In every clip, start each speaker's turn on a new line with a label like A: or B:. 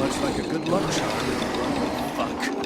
A: Looks like a good luck charm. Fuck.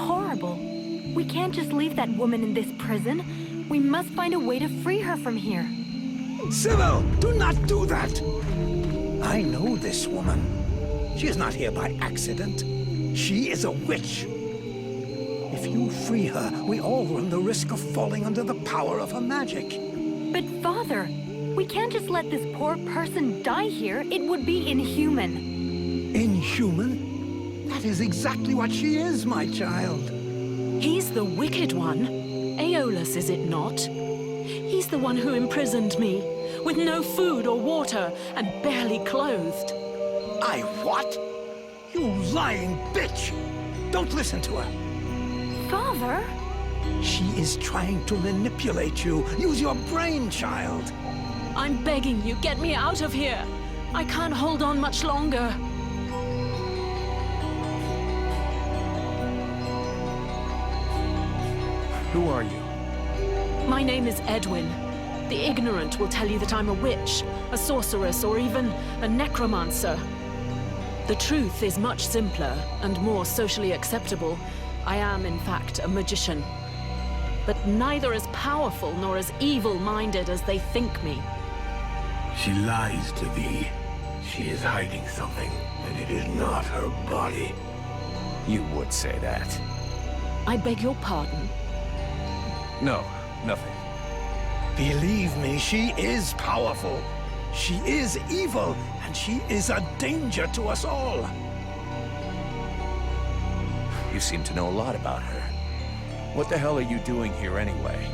B: horrible. We can't just leave that woman in this prison. We must find a way to free her from here.
C: Sybil, do not do that! I know this woman. She is not here by accident. She is a witch. If you free her, we all run the risk of falling under the power of her magic.
B: But Father, we can't just let this poor person die here. It would be inhuman.
C: Inhuman? That is exactly what she is, my child.
D: He's the wicked one. Aeolus, is it not? He's the one who imprisoned me, with no food or water, and barely clothed.
C: I what? You lying bitch! Don't listen to her.
B: Father?
C: She is trying to manipulate you. Use your brain, child.
D: I'm begging you, get me out of here. I can't hold on much longer.
A: Who are you?
D: My name is Edwin. The ignorant will tell you that I'm a witch, a sorceress, or even a necromancer. The truth is much simpler and more socially acceptable. I am, in fact, a magician. But neither as powerful nor as evil-minded as they think me.
E: She lies to thee. She is hiding something, and it is not her body.
A: You would say that.
D: I beg your pardon.
A: No, nothing.
C: Believe me, she is powerful. She is evil, and she is a danger to us all.
A: You seem to know a lot about her. What the hell are you doing here anyway?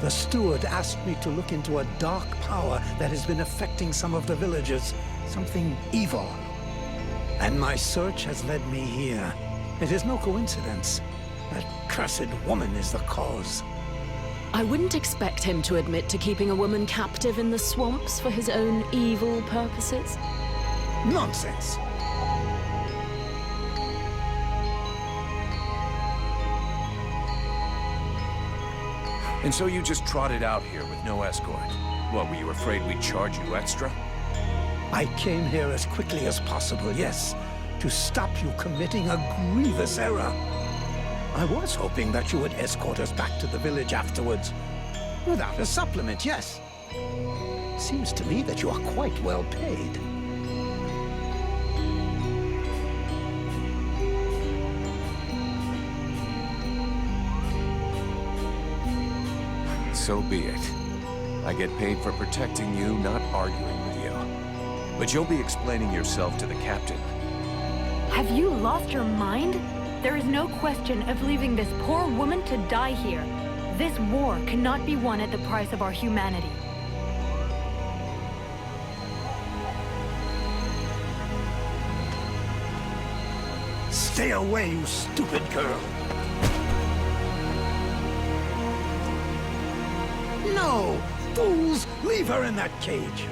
C: The steward asked me to look into a dark power that has been affecting some of the villagers. Something evil. And my search has led me here. It is no coincidence. That cursed woman is the cause.
D: I wouldn't expect him to admit to keeping a woman captive in the swamps for his own evil purposes.
C: Nonsense!
A: And so you just trotted out here with no escort? What, were you afraid we'd charge you extra?
C: I came here as quickly as possible, yes, to stop you committing a grievous error. I was hoping that you would escort us back to the village afterwards. Without a supplement, yes. Seems to me that you are quite well paid.
A: So be it. I get paid for protecting you, not arguing with you. But you'll be explaining yourself to the captain.
B: Have you lost your mind? There is no question of leaving this poor woman to die here. This war cannot be won at the price of our humanity.
C: Stay away, you stupid girl! No! Fools! Leave her in that cage!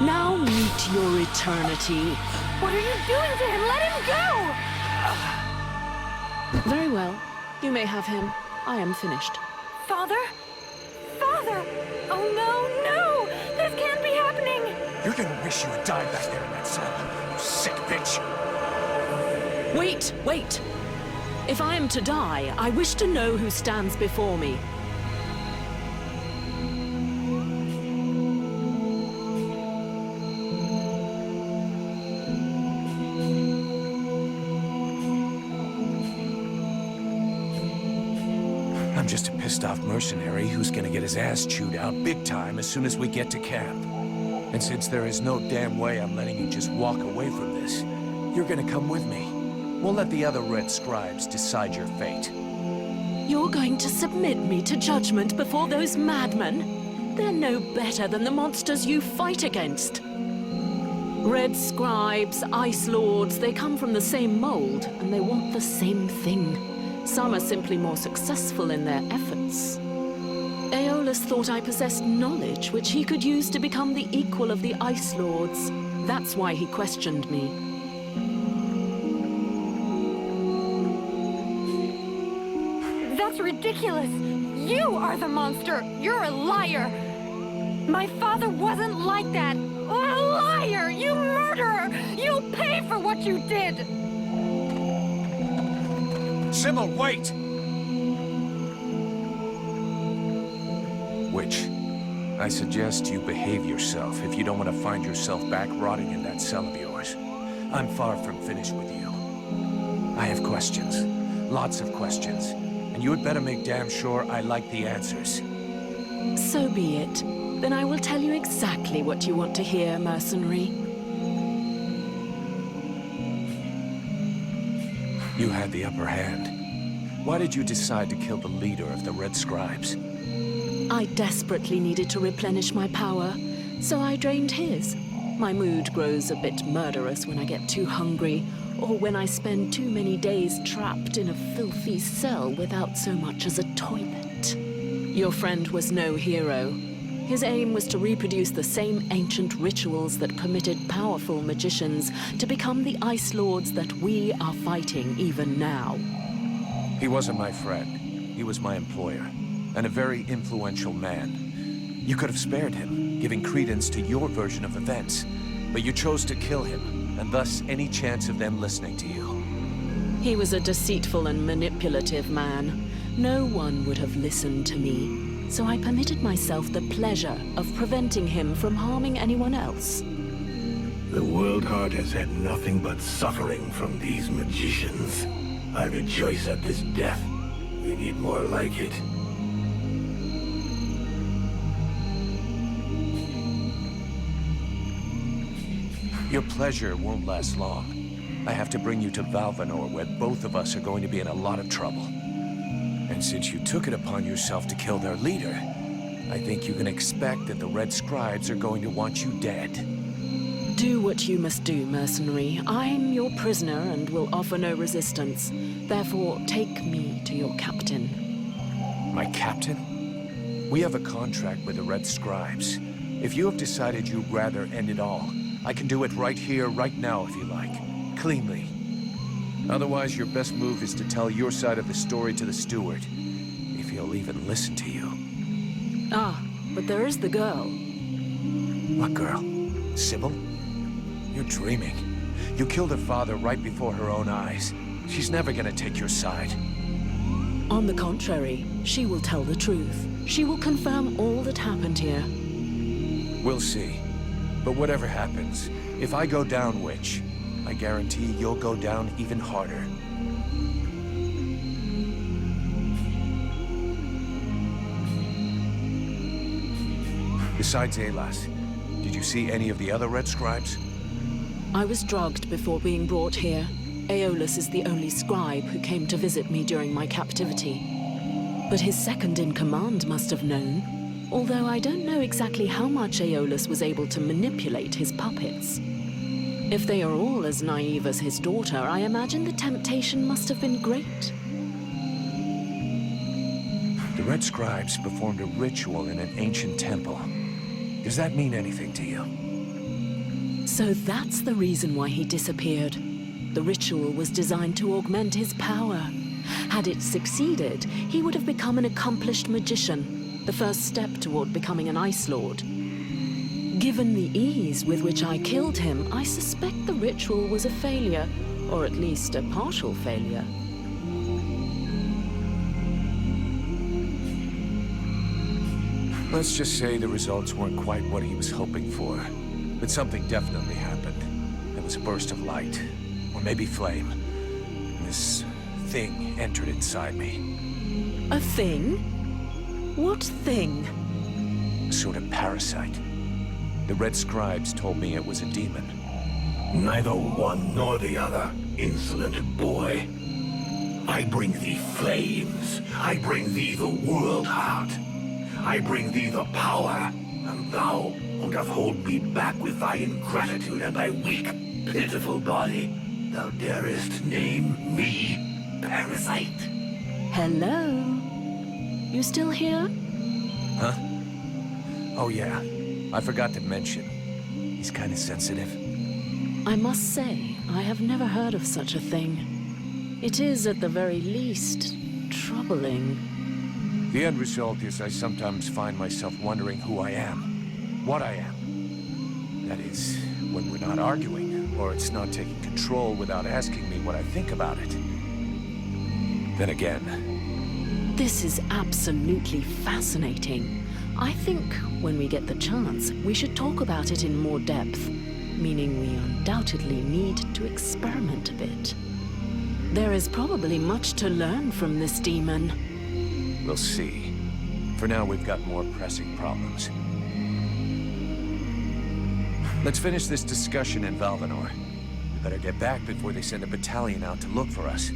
D: Now meet your eternity.
B: What are you doing to him? Let him go!
D: Very well. You may have him. I am finished.
B: Father? Father! Oh no, no! This can't be happening!
A: You're gonna wish you had died back there in that cell, you sick bitch!
D: Wait, wait! If I am to die, I wish to know who stands before me.
A: I'm just a pissed-off mercenary who's gonna get his ass chewed out big time as soon as we get to camp. And since there is no damn way I'm letting you just walk away from this, you're gonna come with me. We'll let the other red scribes decide your fate.
D: You're going to submit me to judgment before those madmen? They're no better than the monsters you fight against. Red scribes, ice lords, they come from the same mold, and they want the same thing. Some are simply more successful in their efforts. Aeolus thought I possessed knowledge which he could use to become the equal of the Ice Lords. That's why he questioned me.
B: That's ridiculous! You are the monster! You're a liar! My father wasn't like that! A liar! You murderer! You'll pay for what you did!
A: Sybil, wait! Witch, I suggest you behave yourself if you don't want to find yourself back rotting in that cell of yours. I'm far from finished with you. I have questions. Lots of questions. And you had better make damn sure I like the answers.
D: So be it. Then I will tell you exactly what you want to hear, mercenary.
A: You had the upper hand. Why did you decide to kill the leader of the Red Scribes?
D: I desperately needed to replenish my power, so I drained his. My mood grows a bit murderous when I get too hungry, or when I spend too many days trapped in a filthy cell without so much as a toilet. Your friend was no hero. His aim was to reproduce the same ancient rituals that permitted powerful magicians to become the Ice Lords that we are fighting even now.
A: He wasn't my friend. He was my employer, and a very influential man. You could have spared him, giving credence to your version of events, but you chose to kill him, and thus any chance of them listening to you.
D: He was a deceitful and manipulative man. No one would have listened to me. So I permitted myself the pleasure of preventing him from harming anyone else.
E: The world heart has had nothing but suffering from these magicians. I rejoice at this death. We need more like it.
A: Your pleasure won't last long. I have to bring you to Valvanor, where both of us are going to be in a lot of trouble. And since you took it upon yourself to kill their leader, I think you can expect that the Red Scribes are going to want you dead.
D: Do what you must do, mercenary. I'm your prisoner and will offer no resistance. Therefore, take me to your captain.
A: My captain? We have a contract with the Red Scribes. If you have decided you'd rather end it all, I can do it right here, right now, if you like. Cleanly. Otherwise, your best move is to tell your side of the story to the steward, if he'll even listen to you.
D: Ah, but there is the girl.
A: What girl? Sybil? You're dreaming. You killed her father right before her own eyes. She's never gonna take your side.
D: On the contrary, she will tell the truth. She will confirm all that happened here.
A: We'll see. But whatever happens, if I go down, Witch, I guarantee you'll go down even harder. Besides Alas, did you see any of the other Red Scribes?
D: I was drugged before being brought here. Aeolus is the only scribe who came to visit me during my captivity. But his second-in-command must have known, although I don't know exactly how much Aeolus was able to manipulate his puppets. If they are all as naive as his daughter, I imagine the temptation must have been great.
A: The Red Scribes performed a ritual in an ancient temple. Does that mean anything to you?
D: So that's the reason why he disappeared. The ritual was designed to augment his power. Had it succeeded, he would have become an accomplished magician, the first step toward becoming an Ice Lord. Given the ease with which I killed him, I suspect the ritual was a failure, or at least a partial failure.
A: Let's just say the results weren't quite what he was hoping for. But something definitely happened. There was a burst of light, or maybe flame. This thing entered inside me.
D: A thing? What thing?
A: A sort of parasite. The Red Scribes told me it was a demon.
E: Neither one nor the other, insolent boy. I bring thee flames. I bring thee the world heart. I bring thee the power, and thou wilt hold me back with thy ingratitude and thy weak, pitiful body. Thou darest name me parasite.
D: Hello? You still here?
A: Huh? Oh yeah, I forgot to mention. He's kind of sensitive.
D: I must say, I have never heard of such a thing. It is, at the very least, troubling.
A: The end result is I sometimes find myself wondering who I am, what I am. That is, when we're not arguing, or it's not taking control without asking me what I think about it. Then again,
D: This is absolutely fascinating. I think when we get the chance, we should talk about it in more depth, meaning we undoubtedly need to experiment a bit. There is probably much to learn from this demon.
A: we'll see. For now, we've got more pressing problems. Let's finish this discussion in Valvanor. We better get back before they send a battalion out to look for us.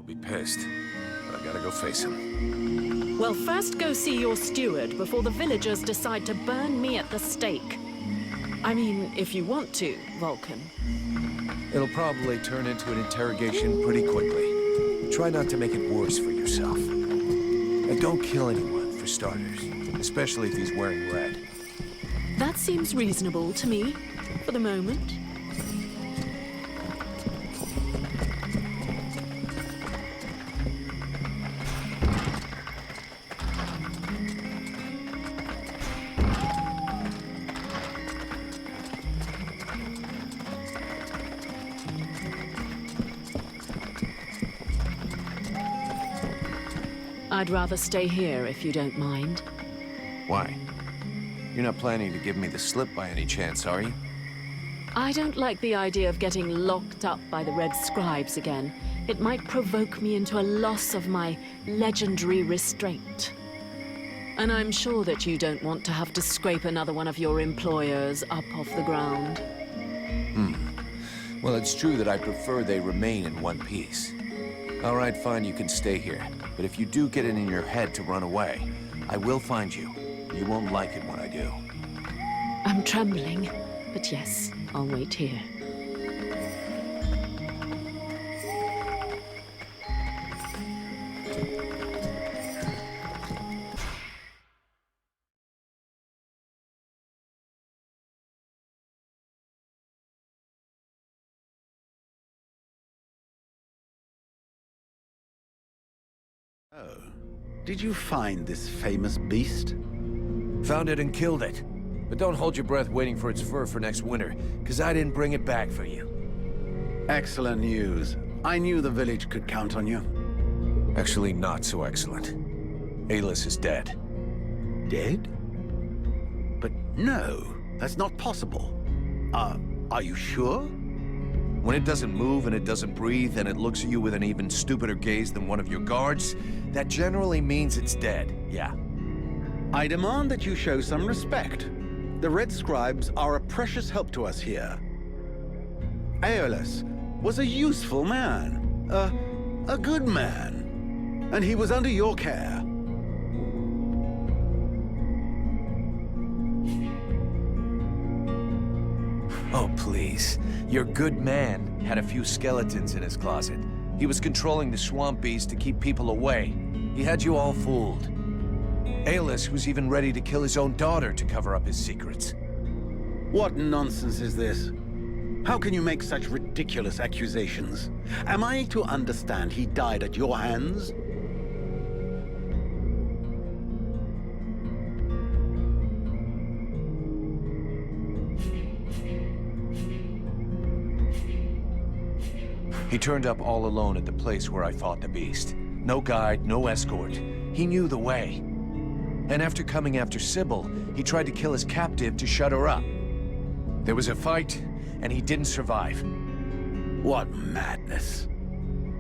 A: be pissed, but I gotta go face him.
D: Well, first go see your steward before the villagers decide to burn me at the stake. I mean, if you want to, Vulcan.
A: It'll probably turn into an interrogation pretty quickly. Try not to make it worse for yourself. And don't kill anyone, for starters. Especially if he's wearing red.
D: That seems reasonable to me, for the moment. I'd rather stay here if you don't mind.
A: Why? You're not planning to give me the slip by any chance, are you?
D: I don't like the idea of getting locked up by the Red Scribes again. It might provoke me into a loss of my legendary restraint. And I'm sure that you don't want to have to scrape another one of your employers up off the ground.
A: Well, it's true that I prefer they remain in one piece. All right, fine, you can stay here. But if you do get it in your head to run away, I will find you. You won't like it when I do.
D: I'm trembling, but yes, I'll wait here.
F: Oh, did you find this famous beast?
A: Found it and killed it. But don't hold your breath waiting for its fur for next winter, because I didn't bring it back for you.
F: Excellent news. I knew the village could count on you.
A: Actually, not so excellent. Alis is dead.
F: Dead? But no, that's not possible. Are you sure?
A: When it doesn't move and it doesn't breathe and it looks at you with an even stupider gaze than one of your guards, that generally means it's dead, yeah.
F: I demand that you show some respect. The Red Scribes are a precious help to us here. Aeolus was a useful man, a good man, and he was under your care.
A: Oh, please. Your good man had a few skeletons in his closet. He was controlling the swamp beast to keep people away. He had you all fooled. Aeolus was even ready to kill his own daughter to cover up his secrets.
F: What nonsense is this? How can you make such ridiculous accusations? Am I to understand he died at your hands?
A: He turned up all alone at the place where I fought the beast. No guide, no escort. He knew the way. And after coming after Sybil, he tried to kill his captive to shut her up. There was a fight, and he didn't survive.
F: What madness.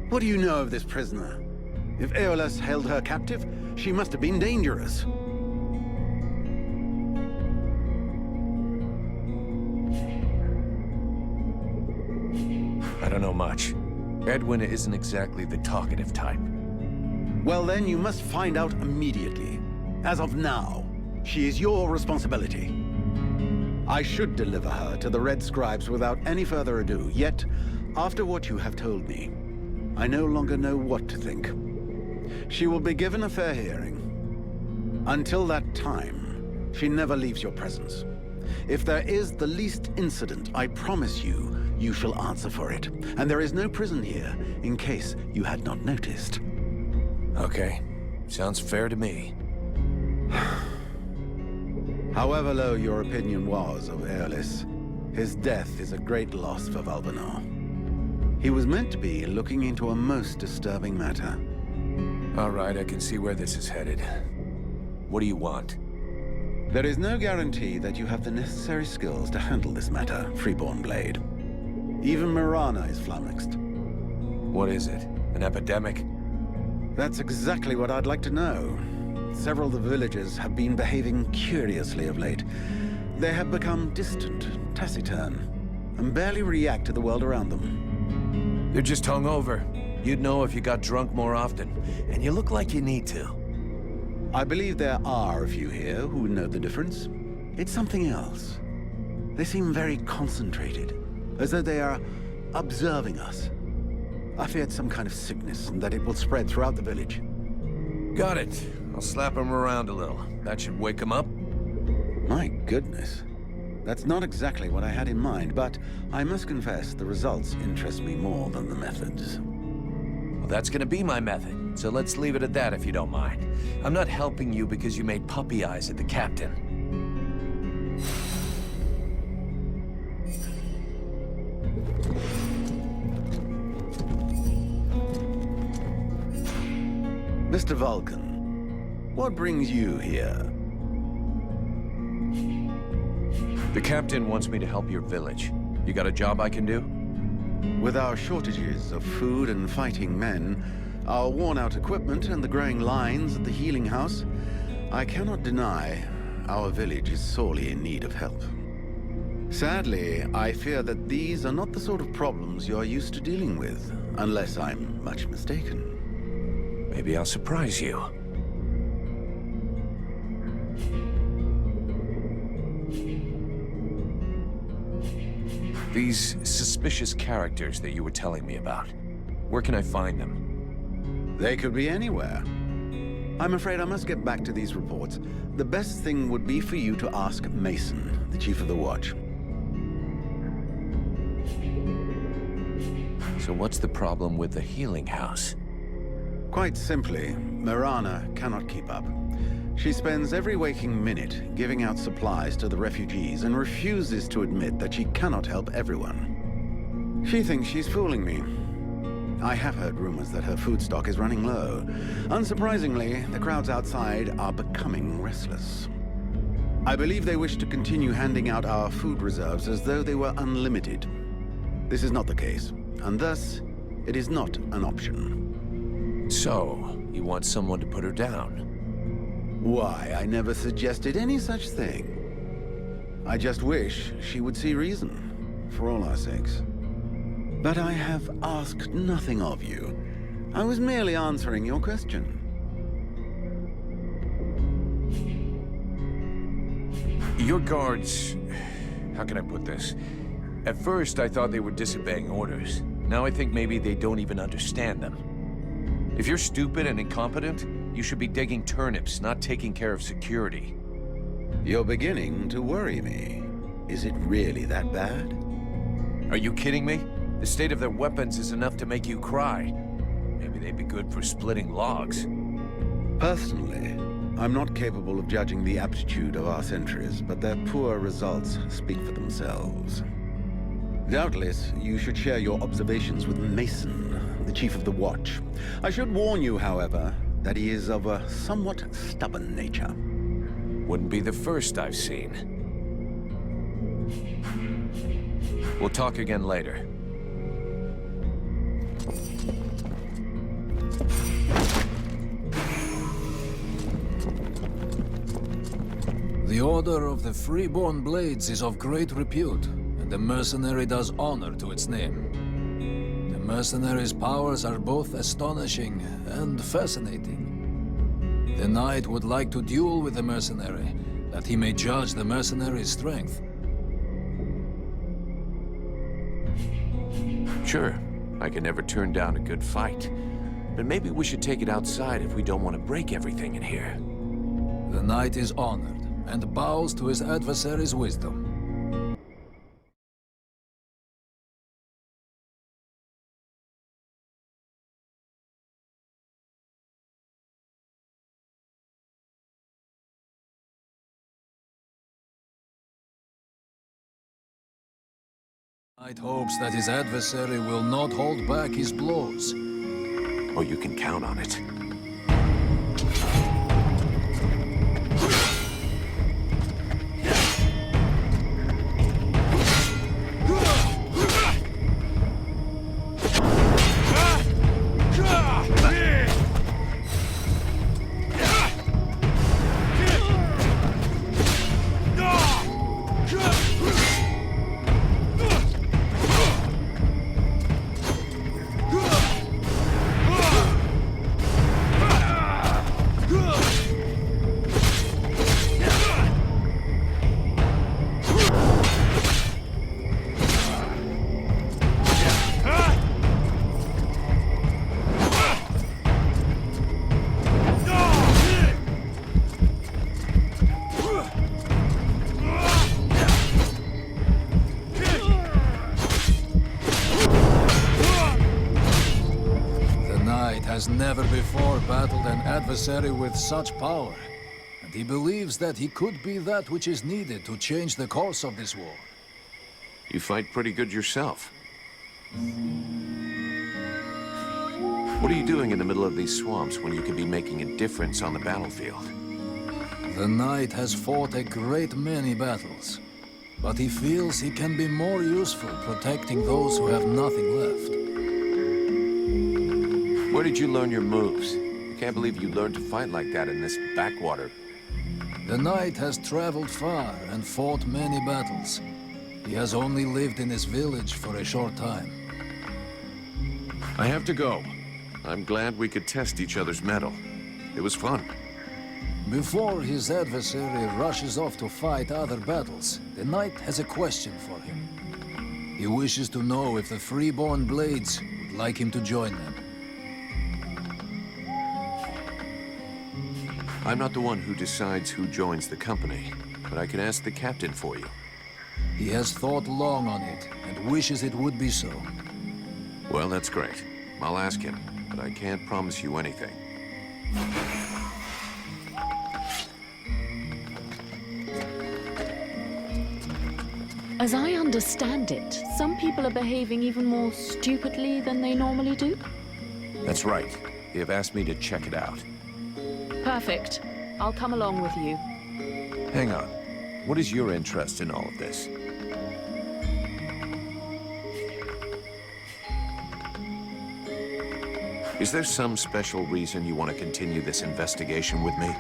F: What do you know of this prisoner? If Aeolus held her captive, she must have been dangerous.
A: I don't know much. Edwin isn't exactly the talkative type.
F: Well then, you must find out immediately. As of now, she is your responsibility. I should deliver her to the Red Scribes without any further ado, yet, after what you have told me, I no longer know what to think. She will be given a fair hearing. Until that time, she never leaves your presence. If there is the least incident, I promise you, you shall answer for it. And there is no prison here, in case you had not noticed.
A: Okay. Sounds fair to me.
F: However low your opinion was of Aeolus, his death is a great loss for Valvanor. He was meant to be looking into a most disturbing matter.
A: All right, I can see where this is headed. What do you want?
F: There is no guarantee that you have the necessary skills to handle this matter, Freeborn Blade. Even Mirana is flummoxed.
A: What is it? An epidemic?
F: That's exactly what I'd like to know. Several of the villagers have been behaving curiously of late. They have become distant, taciturn, and barely react to the world around them.
A: They're just hungover. You'd know if you got drunk more often, and you look like you need to.
F: I believe there are a few here who would know the difference. It's something else. They seem very concentrated, as though they are observing us. I feared some kind of sickness and that it will spread throughout the village.
A: Got it. I'll slap him around a little. That should wake him up.
F: My goodness. That's not exactly what I had in mind, but I must confess the results interest me more than the methods.
A: Well, that's gonna be my method, so let's leave it at that if you don't mind. I'm not helping you because you made puppy eyes at the captain.
F: Mr. Vulcan, what brings you here?
A: The captain wants me to help your village. You got a job I can do?
F: With our shortages of food and fighting men, our worn-out equipment and the growing lines at the healing house, I cannot deny our village is sorely in need of help. Sadly, I fear that these are not the sort of problems you are used to dealing with, unless I'm much mistaken.
A: Maybe I'll surprise you. These suspicious characters that you were telling me about, where can I find them?
F: They could be anywhere. I'm afraid I must get back to these reports. The best thing would be for you to ask Mason, the chief of the watch.
A: So what's the problem with the healing house?
F: Quite simply, Mirana cannot keep up. She spends every waking minute giving out supplies to the refugees and refuses to admit that she cannot help everyone. She thinks she's fooling me. I have heard rumors that her food stock is running low. Unsurprisingly, the crowds outside are becoming restless. I believe they wish to continue handing out our food reserves as though they were unlimited. This is not the case, and thus, it is not an option.
A: So, you want someone to put her down?
F: Why, I never suggested any such thing. I just wish she would see reason, for all our sakes. But I have asked nothing of you. I was merely answering your question.
A: Your guards... how can I put this? At first, I thought they were disobeying orders. Now I think maybe they don't even understand them. If you're stupid and incompetent, you should be digging turnips, not taking care of security.
F: You're beginning to worry me. Is it really that bad?
A: Are you kidding me? The state of their weapons is enough to make you cry. Maybe they'd be good for splitting logs.
F: Personally, I'm not capable of judging the aptitude of our sentries, but their poor results speak for themselves. Doubtless, you should share your observations with Mason, the chief of the watch. I should warn you, however, that he is of a somewhat stubborn nature.
A: Wouldn't be the first I've seen. We'll talk again later.
G: The Order of the Freeborn Blades is of great repute, and the mercenary does honor to its name. The mercenary's powers are both astonishing and fascinating. The knight would like to duel with the mercenary, that he may judge the mercenary's strength.
A: Sure, I can never turn down a good fight. But maybe we should take it outside if we don't want to break everything in here.
G: The knight is honored, and bows to his adversary's wisdom. Knight hopes that his adversary will not hold back his blows.
A: Oh, you can count on it.
G: never before battled an adversary with such power, and he believes that he could be that which is needed to change the course of this war.
A: You fight pretty good yourself. What are you doing in the middle of these swamps when you could be making a difference on the battlefield?
G: The knight has fought a great many battles, but he feels he can be more useful protecting those who have nothing left.
A: Where did you learn your moves? I can't believe you learned to fight like that in this backwater.
G: The knight has traveled far and fought many battles. He has only lived in this village for a short time.
A: I have to go. I'm glad we could test each other's mettle. It was fun.
G: Before his adversary rushes off to fight other battles, the knight has a question for him. He wishes to know if the freeborn blades would like him to join them.
A: I'm not the one who decides who joins the company, but I can ask the captain for you.
G: He has thought long on it, and wishes it would be so.
A: Well, that's great. I'll ask him, but I can't promise you anything.
D: As I understand it, some people are behaving even more stupidly than they normally do.
A: That's right. They have asked me to check it out.
D: Perfect. I'll come along with you.
A: Hang on. What is your interest in all of this? Is there some special reason you want to continue this investigation with me?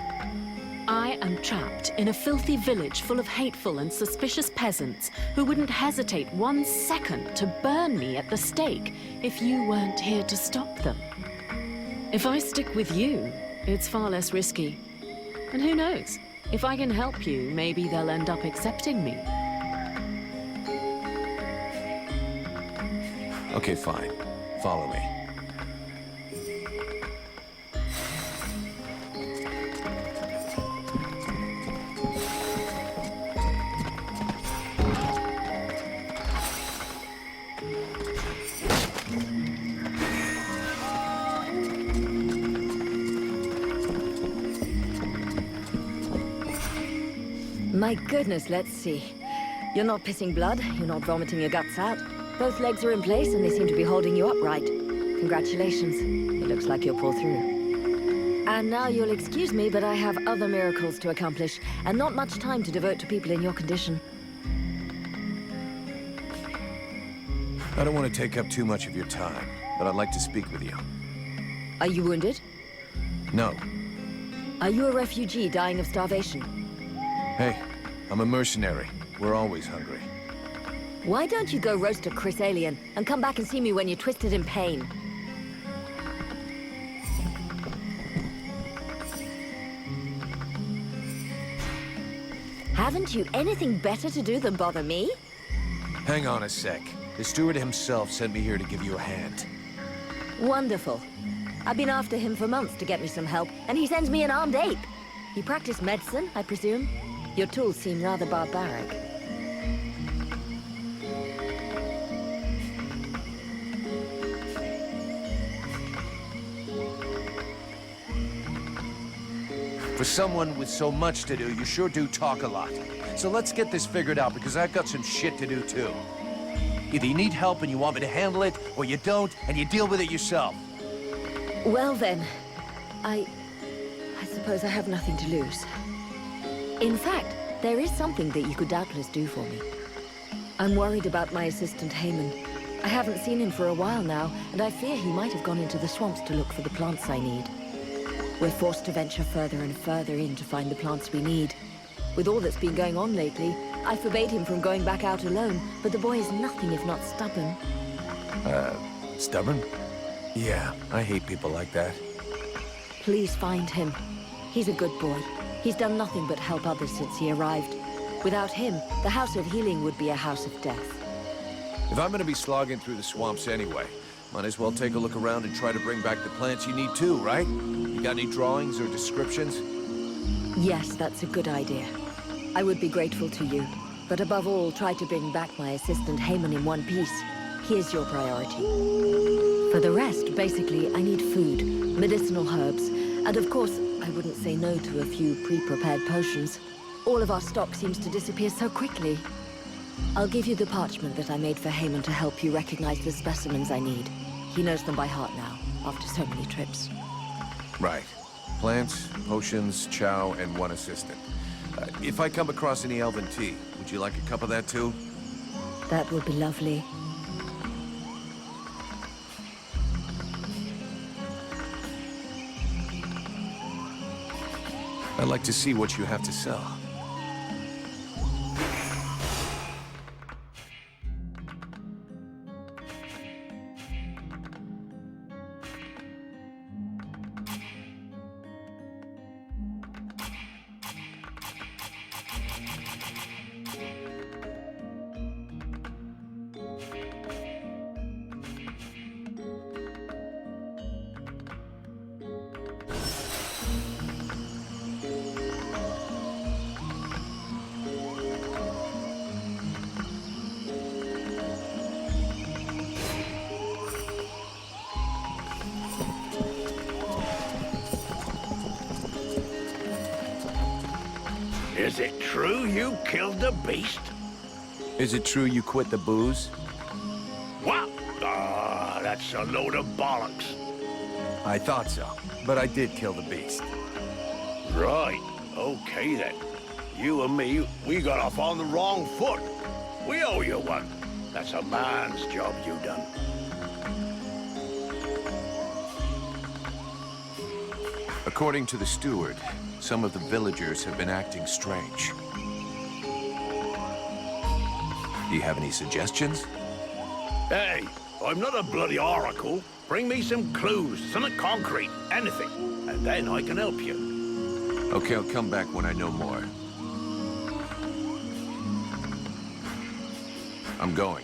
D: I am trapped in a filthy village full of hateful and suspicious peasants who wouldn't hesitate 1 second to burn me at the stake if you weren't here to stop them. If I stick with you, it's far less risky. And who knows? If I can help you, maybe they'll end up accepting me.
A: Okay, fine. Follow me.
H: My goodness, let's see. You're not pissing blood, you're not vomiting your guts out. Both legs are in place and they seem to be holding you upright. Congratulations. It looks like you'll pull through. And now you'll excuse me, but I have other miracles to accomplish, and not much time to devote to people in your condition.
A: I don't want to take up too much of your time, but I'd like to speak with you.
H: Are you wounded?
A: No.
H: Are you a refugee dying of starvation?
A: Hey, I'm a mercenary. We're always hungry.
H: Why don't you go roast a Chris alien and come back and see me when you're twisted in pain? Haven't you anything better to do than bother me?
A: Hang on a sec. The steward himself sent me here to give you a hand.
H: Wonderful. I've been after him for months to get me some help, and he sends me an armed ape. You practice medicine, I presume? Your tools seem rather barbaric.
A: For someone with so much to do, you sure do talk a lot. So let's get this figured out, because I've got some shit to do too. Either you need help and you want me to handle it, or you don't and you deal with it yourself.
H: Well then, I suppose I have nothing to lose. In fact, there is something that you could doubtless do for me. I'm worried about my assistant Haman. I haven't seen him for a while now, and I fear he might have gone into the swamps to look for the plants I need. We're forced to venture further and further in to find the plants we need. With all that's been going on lately, I forbade him from going back out alone, but the boy is nothing if not stubborn.
A: Stubborn? Yeah, I hate people like that.
H: Please find him. He's a good boy. He's done nothing but help others since he arrived. Without him, the House of Healing would be a house of death.
A: If I'm gonna be slogging through the swamps anyway, might as well take a look around and try to bring back the plants you need too, right? You got any drawings or descriptions?
H: Yes, that's a good idea. I would be grateful to you. But above all, try to bring back my assistant Haman in one piece. Here's your priority. For the rest, basically, I need food, medicinal herbs, and of course, I wouldn't say no to a few pre-prepared potions. All of our stock seems to disappear so quickly. I'll give you the parchment that I made for Haman to help you recognize the specimens I need. He knows them by heart now, after so many trips.
A: Right. Plants, potions, chow, and one assistant. If I come across any elven tea, would you like a cup of that too?
H: That would be lovely.
A: I'd like to see what you have to sell.
E: Is it true you killed the beast?
A: Is it true you quit the booze?
E: What? Ah, that's a load of bollocks.
A: I thought so, but I did kill the beast.
E: Right. Okay then. You and me, we got off on the wrong foot. We owe you one. That's a man's job you done.
A: According to the steward, some of the villagers have been acting strange. Do you have any suggestions?
E: Hey, I'm not a bloody oracle. Bring me some clues, something concrete, anything, and then I can help you.
A: Okay, I'll come back when I know more. I'm going.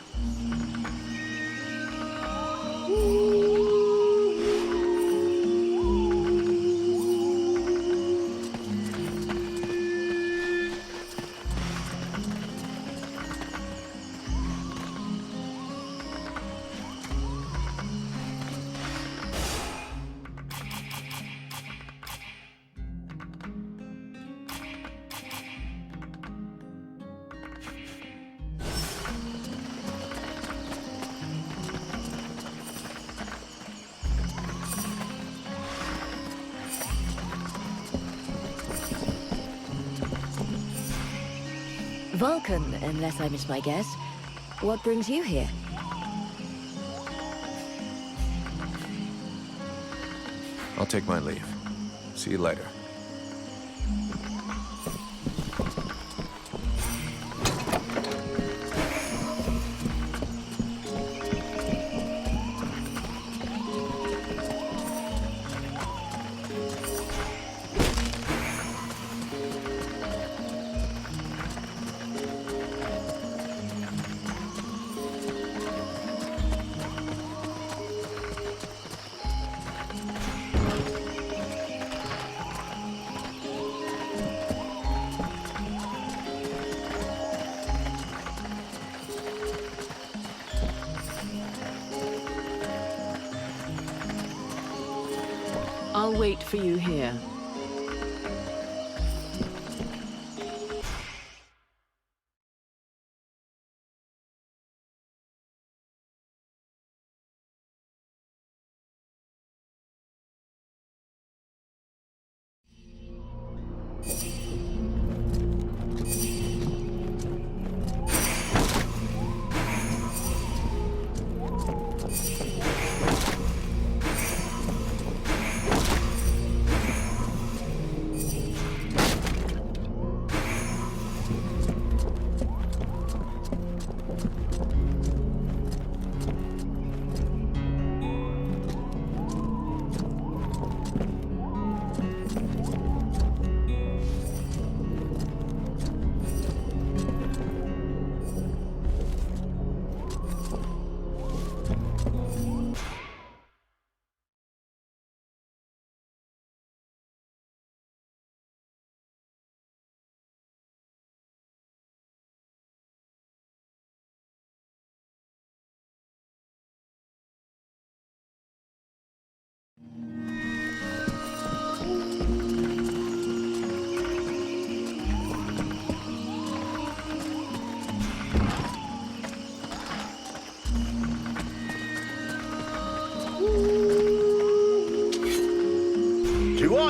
H: Vulcan, unless I miss my guess. What brings you here?
A: I'll take my leave. See you later.
D: I'll wait for you here.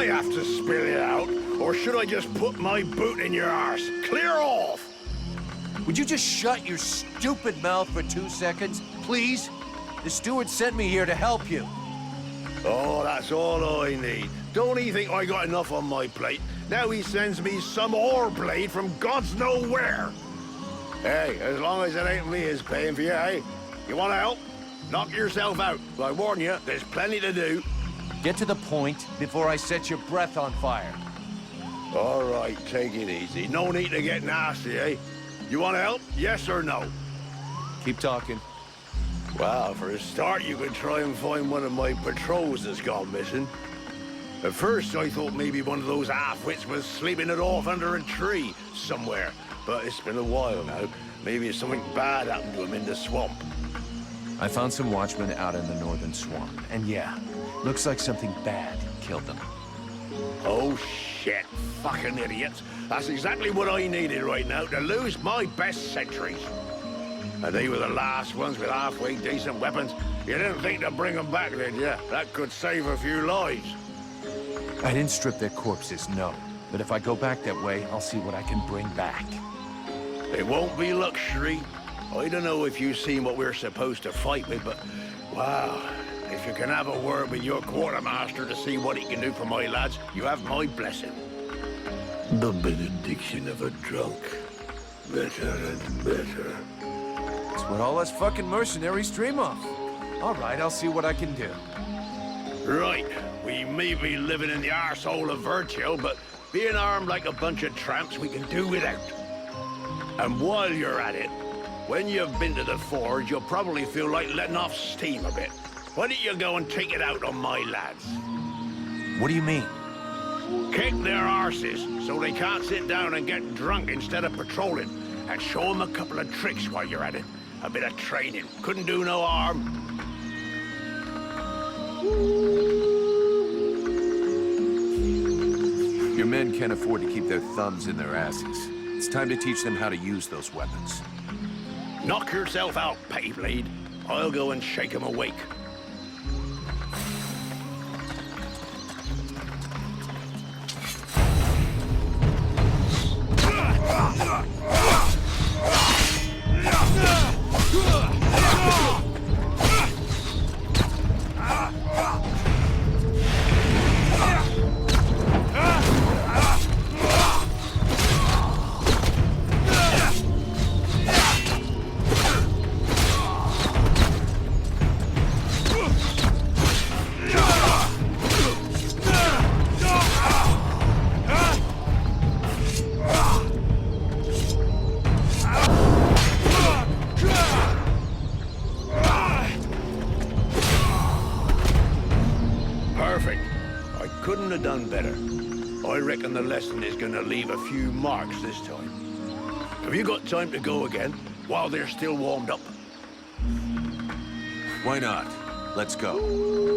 E: I have to spill it out, or should I just put my boot in your arse? Clear off!
A: Would you just shut your stupid mouth for 2 seconds, please? The steward sent me here to help you.
E: Oh, that's all I need. Don't he think I got enough on my plate? Now he sends me some ore blade from God's know where. Hey, as long as it ain't me is paying for you, hey? You want to help? Knock yourself out. I warn you, there's plenty to do.
A: Get to the point before I set your breath on fire.
E: All right, take it easy. No need to get nasty, eh? You want to help? Yes or no?
A: Keep talking.
E: Well, for a start, you could try and find one of my patrols that's gone missing. At first, I thought maybe one of those half-wits was sleeping it off under a tree somewhere. But it's been a while now. Maybe something bad happened to him in the swamp.
A: I found some watchmen out in the northern swamp. And yeah, looks like something bad killed them.
E: Oh, shit. Fucking idiots. That's exactly what I needed right now, to lose my best sentries. And they were the last ones with halfway decent weapons. You didn't think to bring them back, did you? That could save a few lives.
A: I didn't strip their corpses, no. But if I go back that way, I'll see what I can bring back.
E: It won't be luxury. I don't know if you've seen what we're supposed to fight with, but wow. If you can have a word with your quartermaster to see what he can do for my lads, you have my blessing. The benediction of a drunk. Better and better.
A: It's what all us fucking mercenaries dream of. All right, I'll see what I can do.
E: Right. We may be living in the arsehole of Virgil, but being armed like a bunch of tramps, we can do without. And while you're at it, when you've been to the forge, you'll probably feel like letting off steam a bit. Why don't you go and take it out on my lads?
A: What do you mean?
E: Kick their arses so they can't sit down and get drunk instead of patrolling. And show them a couple of tricks while you're at it. A bit of training. Couldn't do no harm.
A: Your men can't afford to keep their thumbs in their asses. It's time to teach them how to use those weapons.
E: Knock yourself out, Pettyblade. I'll go and shake them awake. Done better. I reckon the lesson is gonna leave a few marks this time. Have you got time to go again, while they're still warmed up?
A: Why not? Let's go.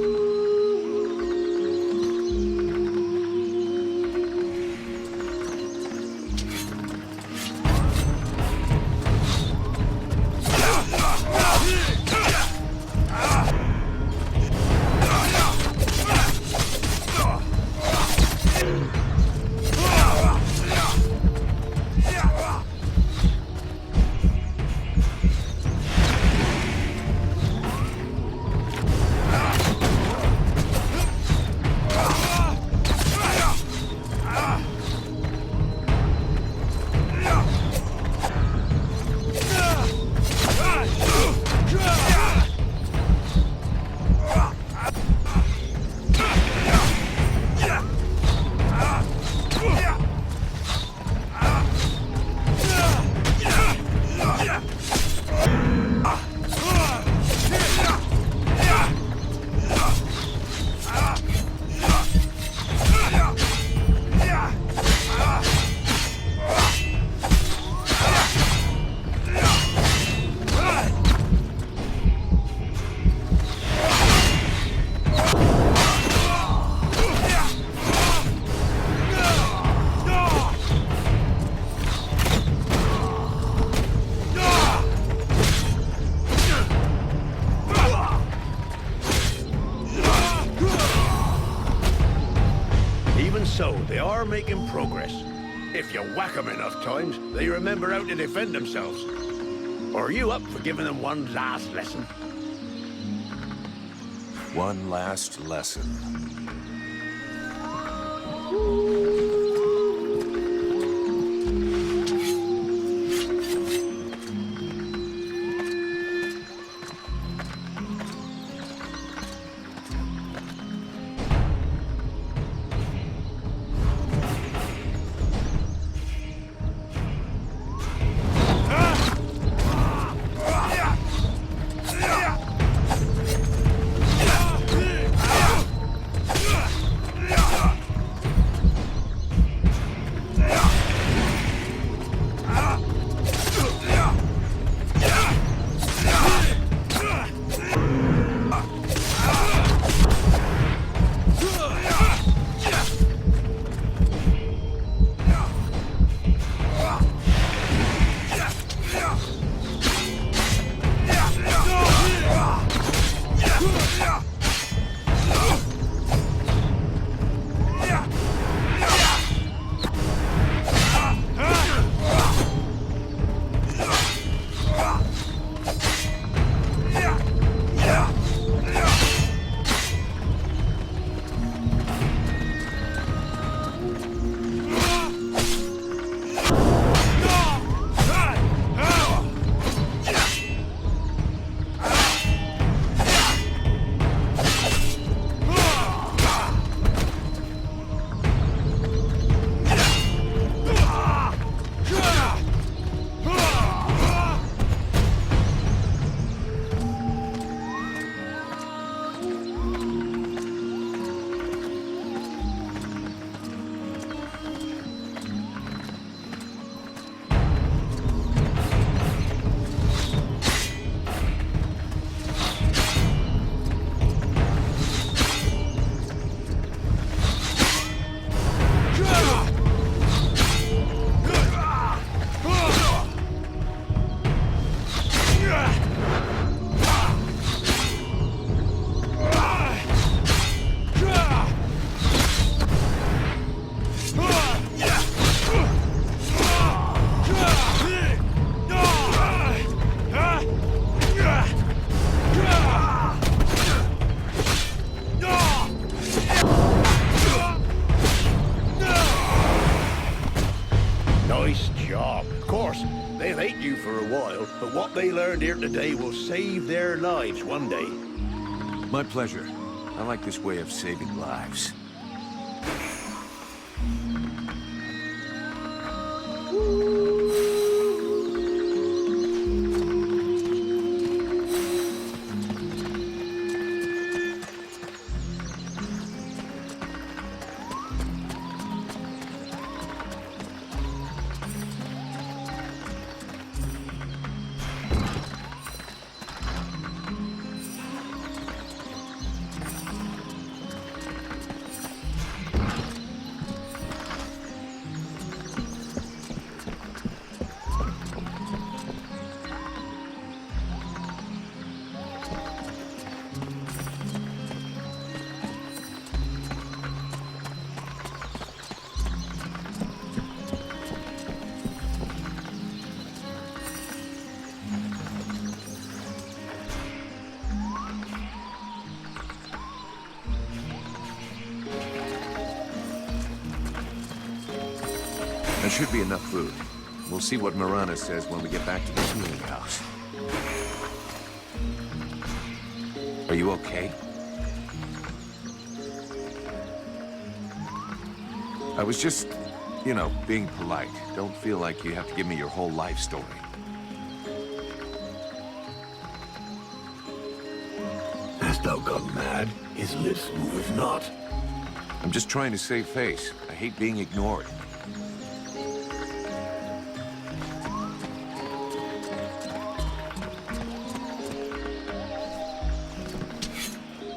E: making progress. If you whack them enough times, they remember how to defend themselves. Or are you up for giving them one last lesson?
A: One last lesson.
E: They'll hate you for a while, but what they learned here today will save their lives one day.
A: My pleasure. I like this way of saving lives. There should be enough food. We'll see what Marana says when we get back to the healing house. Are you okay? I was just, you know, being polite. Don't feel like you have to give me your whole life story.
E: Hast thou gone mad? His lips moveth not.
A: I'm just trying to save face. I hate being ignored.